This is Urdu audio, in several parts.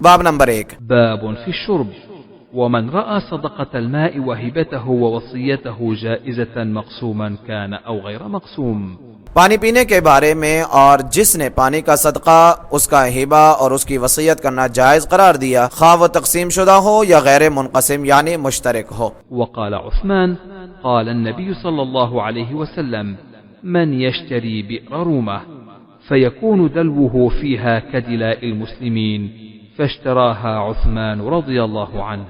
باب نمبر 1 باب في الشرب. ومن رأى صدقة الماء وهبته ووصيته جائزة مقسوما كان أو غير مقسوم. پانی پینے کے بارے میں، اور جس نے پانی کا صدقہ، اس کا ہبہ اور اس کی وصیت کرنا جائز قرار دیا، خواہ وہ تقسیم شدہ ہو یا غیر منقسم یعنی مشترک ہو. وقال عثمان قال النبي صلى الله عليه وسلم من يشتري بئر رومة فيكون دلوه فيها كدلاء المسلمين فاشتراها عثمان رضي الله عنه.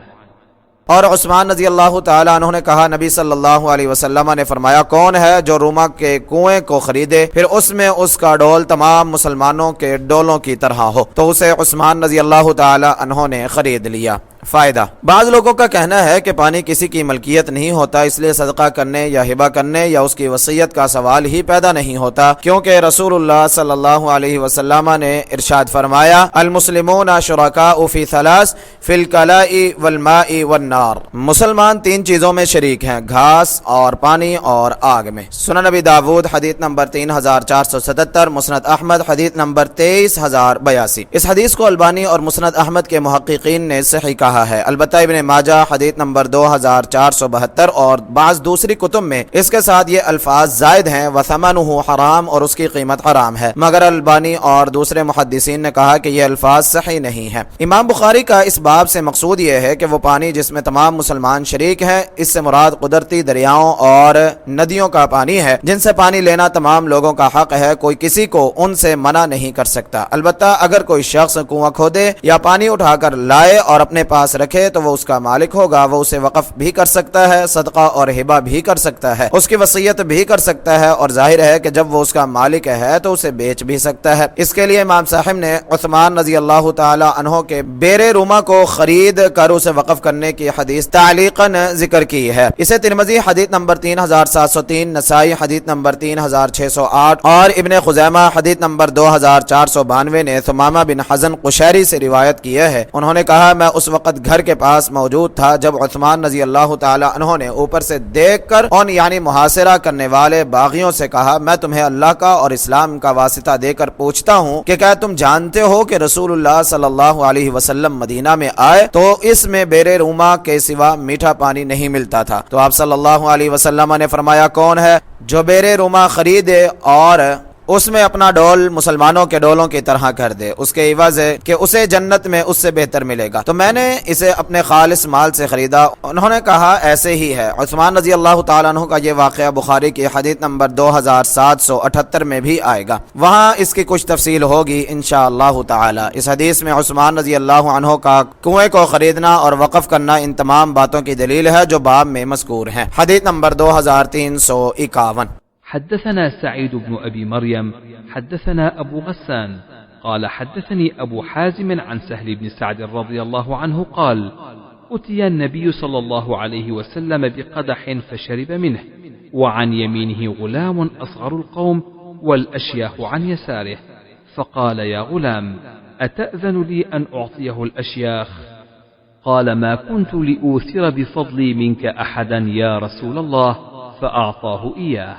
اور عثمان رضی اللہ تعالیٰ عنہ نے کہا، نبی صلی اللہ علیہ وسلم نے فرمایا، کون ہے جو روما کے کنویں کو خریدے پھر اس میں اس کا ڈول تمام مسلمانوں کے ڈولوں کی طرح ہو، تو اسے عثمان رضی اللہ تعالیٰ عنہ نے خرید لیا. فائدہ: بعض لوگوں کا کہنا ہے کہ پانی کسی کی ملکیت نہیں ہوتا، اس لیے صدقہ کرنے یا ہبہ کرنے یا اس کی وصیت کا سوال ہی پیدا نہیں ہوتا، کیونکہ رسول اللہ صلی اللہ علیہ وسلم نے ارشاد فرمایا، المسلمون شرکاء فی ثلاث، فی الکلاء والماء والنار. مسلمان 3 چیزوں میں شریک ہیں، گھاس اور پانی اور آگ میں. سنن نبی داود حدیث نمبر 3477، مسند احمد حدیث نمبر 23082. اس حدیث کو البانی اور مسند احمد کے محققین نے صحیح کہا ہے. البتہ ابن ماجہ حدیث نمبر 2472 اور بعض دوسری کتب میں اس کے ساتھ یہ الفاظ زائد ہیں، وثمنہ حرام، اور اس کی قیمت حرام ہے، مگر البانی اور دوسرے محدثین نے کہا کہ یہ الفاظ صحیح نہیں ہیں. امام بخاری کا اس باب سے مقصود یہ ہے کہ وہ پانی جس میں تمام مسلمان شریک ہیں، اس سے مراد قدرتی دریاؤں اور ندیوں کا پانی ہے، جن سے پانی لینا تمام لوگوں کا حق ہے، کوئی کسی کو ان سے منع نہیں کر سکتا. البتہ اگر کوئی شخص کنواں کھودے یا پانی اٹھا کر لائے اور اپنے پاس رکھے تو وہ اس کا مالک ہوگا، وہ اسے وقف بھی کر سکتا ہے، صدقہ اور ہبہ بھی کر سکتا ہے، اس کی وصیت بھی کر سکتا ہے، اور ظاہر ہے کہ جب وہ اس کا مالک ہے تو اسے بیچ بھی سکتا ہے. اس کے لیے امام صاحب نے عثمان رضی اللہ تعالی عنہ کے بیر روما کو خرید کر اسے وقف کرنے کی حدیث تعلیقاً ذکر کی ہے. اسے ترمذی حدیث نمبر 3703، نسائی حدیث نمبر 3608 اور ابن خزیمہ حدیث نمبر 2492 نے ثمامہ بن حزن قشیری سے روایت کی ہے. انہوں نے کہا، میں اس وقت گھر کے پاس موجود تھا جب عثمان رضی اللہ تعالی عنہ نے اوپر سے دیکھ کر ان یعنی محاصرہ کرنے والے باغیوں سے کہا، میں تمہیں اللہ کا اور اسلام کا واسطہ دے کر پوچھتا ہوں کہ کیا تم جانتے ہو کہ رسول اللہ صلی اللہ علیہ وسلم مدینہ میں آئے تو اس میں بیر روما کے سوا میٹھا پانی نہیں ملتا تھا؟ تو آپ صلی اللہ علیہ وسلم نے فرمایا، کون ہے جو بیر روما خریدے اور اس میں اپنا ڈول مسلمانوں کے ڈولوں کی طرح کر دے، اس کے عوض ہے کہ اسے جنت میں اس سے بہتر ملے گا؟ تو میں نے اسے اپنے خالص مال سے خریدا. انہوں نے کہا، ایسے ہی ہے. عثمان رضی اللہ تعالیٰ عنہ کا یہ واقعہ بخاری کی حدیث نمبر 2778 میں بھی آئے گا، وہاں اس کی کچھ تفصیل ہوگی انشاءاللہ تعالی. اس حدیث میں عثمان رضی اللہ عنہ کا کنویں کو خریدنا اور وقف کرنا ان تمام باتوں کی دلیل ہے جو باب میں مذکور ہیں. حدیث نمبر 2351. حدثنا سعيد بن أبي مريم حدثنا أبو غسان قال حدثني أبو حازم عن سهل بن سعد رضي الله عنه قال أتي النبي صلى الله عليه وسلم بقدح فشرب منه، وعن يمينه غلام أصغر القوم والأشياخ عن يساره، فقال يا غلام أتأذن لي أن أعطيه الأشياخ؟ قال ما كنت لأوثر بفضلي منك أحدا يا رسول الله، فأعطاه إياه.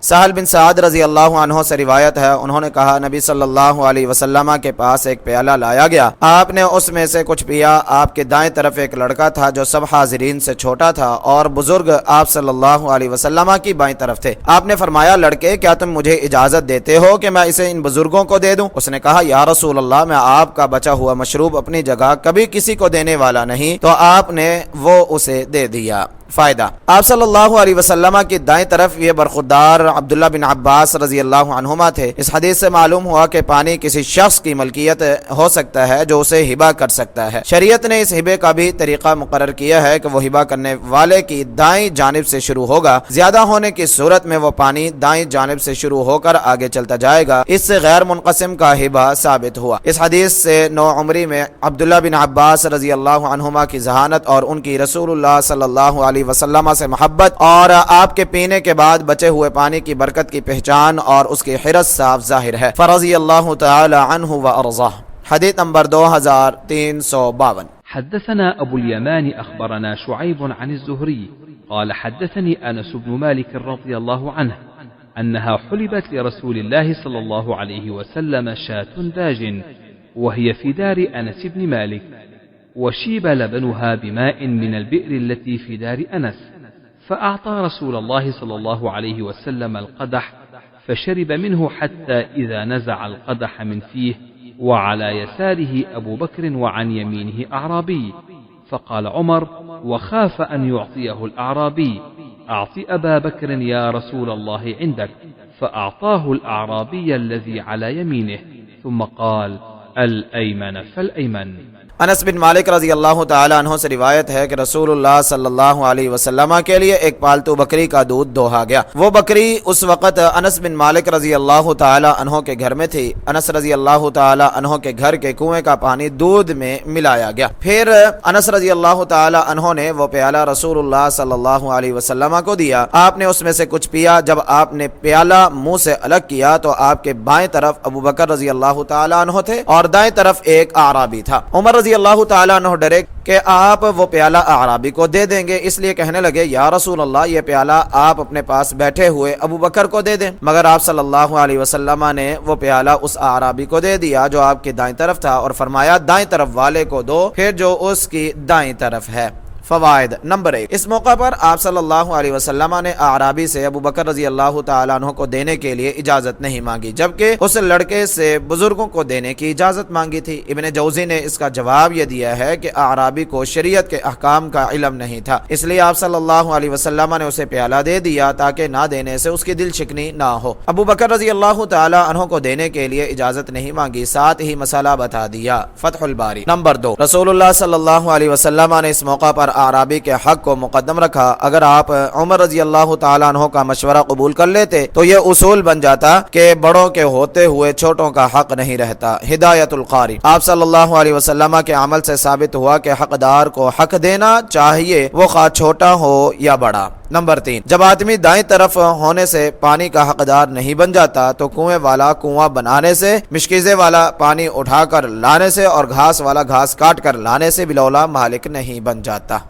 سہل بن سعد رضی اللہ عنہ سے روایت ہے، انہوں نے کہا، نبی صلی اللہ علیہ وسلم کے پاس ایک پیالہ لایا گیا، آپ نے اس میں سے کچھ پیا. آپ کے دائیں طرف ایک لڑکا تھا جو سب حاضرین سے چھوٹا تھا، اور بزرگ آپ صلی اللہ علیہ وسلم کی بائیں طرف تھے. آپ نے فرمایا، لڑکے کیا تم مجھے اجازت دیتے ہو کہ میں اسے ان بزرگوں کو دے دوں؟ اس نے کہا، یا رسول اللہ، میں آپ کا بچا ہوا مشروب اپنی جگہ کبھی کسی کو دینے والا نہیں. تو آپ نے وہ اسے دے دیا. فائدہ: آپ صلی اللہ علیہ وسلم کی دائیں طرف یہ برخوردار عبداللہ بن عباس رضی اللہ عنہما تھے. اس حدیث سے معلوم ہوا کہ پانی کسی شخص کی ملکیت ہو سکتا ہے جو اسے ہبہ کر سکتا ہے. شریعت نے اس ہبے کا بھی طریقہ مقرر کیا ہے کہ وہ ہبہ کرنے والے کی دائیں جانب سے شروع ہوگا. زیادہ ہونے کی صورت میں وہ پانی دائیں جانب سے شروع ہو کر آگے چلتا جائے گا. اس سے غیر منقسم کا ہبہ ثابت ہوا. اس حدیث سے 9 عمری میں عبداللہ بن عباس رضی اللہ عنہما کی ذہانت اور ان کی رسول اللہ صلی اللہ علیہ وسلم سے محبت اور آپ کے پینے کے بعد بچے ہوئے پانی کی برکت کی پہچان اور اس کی حرص صاف ظاہر ہے. فرضی اللہ تعالی عنہ وارضاه. حدیث نمبر 2352. حدثنا أبو اليمان أخبرنا شعيب عن الزهري قال حدثني أنس بن مالك رضي الله عنه أنها حلبت لرسول الله صلى الله عليه وسلم شاة داج وهي في دار أنس بن مالك، وشيب لبنها بماء من البئر التي في دار أنس، فأعطى رسول الله صلى الله عليه وسلم القدح فشرب منه حتى إذا نزع القدح من فيه وعلى يساره أبو بكر وعن يمينه أعرابي، فقال عمر وخاف أن يعطيه الأعرابي: أعط أبا بكر يا رسول الله عندك، فأعطاه الأعرابي الذي على يمينه، ثم قال: الأيمن فالأيمن۔ انس بن مالک رضی اللہ تعالی عنہ سے روایت ہے کہ رسول اللہ صلی اللہ علیہ وسلم کے لیے ایک پالتو بکری کا دودھ دوہا گیا۔ وہ بکری اس وقت انس بن مالک رضی اللہ تعالی عنہ کے گھر میں تھی۔ انس رضی اللہ تعالی عنہ کے گھر کے کنویں کا پانی دودھ میں ملایا گیا۔ پھر انس رضی اللہ تعالی عنہ نے وہ پیالہ رسول اللہ صلی اللہ علیہ وسلم کو دیا۔ آپ نے اس میں سے کچھ پیا۔ جب آپ نے پیالہ منہ سے الگ کیا تو آپ کے بائیں طرف ابو بکر رضی اللہ تعالی عنہ تھے اور دائیں طرف ایک اعرابی تھا۔ عمر رضی اللہ تعالیٰ عنہ ڈرے کہ آپ وہ پیالہ اعرابی کو دے دیں گے، اس لیے کہنے لگے: یا رسول اللہ، یہ پیالہ آپ اپنے پاس بیٹھے ہوئے ابو بکر کو دے دیں۔ مگر آپ صلی اللہ علیہ وسلم نے وہ پیالہ اس اعرابی کو دے دیا جو آپ کی دائیں طرف تھا، اور فرمایا: دائیں طرف والے کو دو، پھر جو اس کی دائیں طرف ہے۔ فوائد: نمبر 1، اس موقع پر آپ صلی اللہ علیہ وسلم نے اعرابی سے ابو بکر رضی اللہ تعالیٰ عنہ کو دینے کے لیے اجازت نہیں مانگی، جبکہ اس لڑکے سے بزرگوں کو دینے کی اجازت مانگی تھی۔ ابن جوزی نے اس کا جواب یہ دیا ہے کہ اعرابی کو شریعت کے احکام کا علم نہیں تھا، اس لیے آپ صلی اللہ علیہ وسلم نے اسے پیالہ دے دیا تاکہ نہ دینے سے اس کی دل شکنی نہ ہو۔ ابو بکر رضی اللہ تعالیٰ عنہ کو دینے کے لیے اجازت نہیں مانگی، ساتھ ہی مسئلہ بتا دیا۔ فتح الباری۔ نمبر 2، رسول اللہ صلی اللہ علیہ وسلم نے اس موقع پر اعرابی کے حق کو مقدم رکھا۔ اگر آپ عمر رضی اللہ تعالیٰ عنہ کا مشورہ قبول کر لیتے تو یہ اصول بن جاتا کہ بڑوں کے ہوتے ہوئے چھوٹوں کا حق نہیں رہتا۔ ہدایت القاری۔ آپ صلی اللہ علیہ وسلم کے عمل سے ثابت ہوا کہ حقدار کو حق دینا چاہیے، وہ خواہ چھوٹا ہو یا بڑا۔ نمبر 3، جب آدمی دائیں طرف ہونے سے پانی کا حقدار نہیں بن جاتا تو کنویں والا کنواں بنانے سے، مشکیزے والا پانی اٹھا کر لانے سے اور گھاس والا گھاس کاٹ کر لانے سے بلولا مالک نہیں بن جاتا۔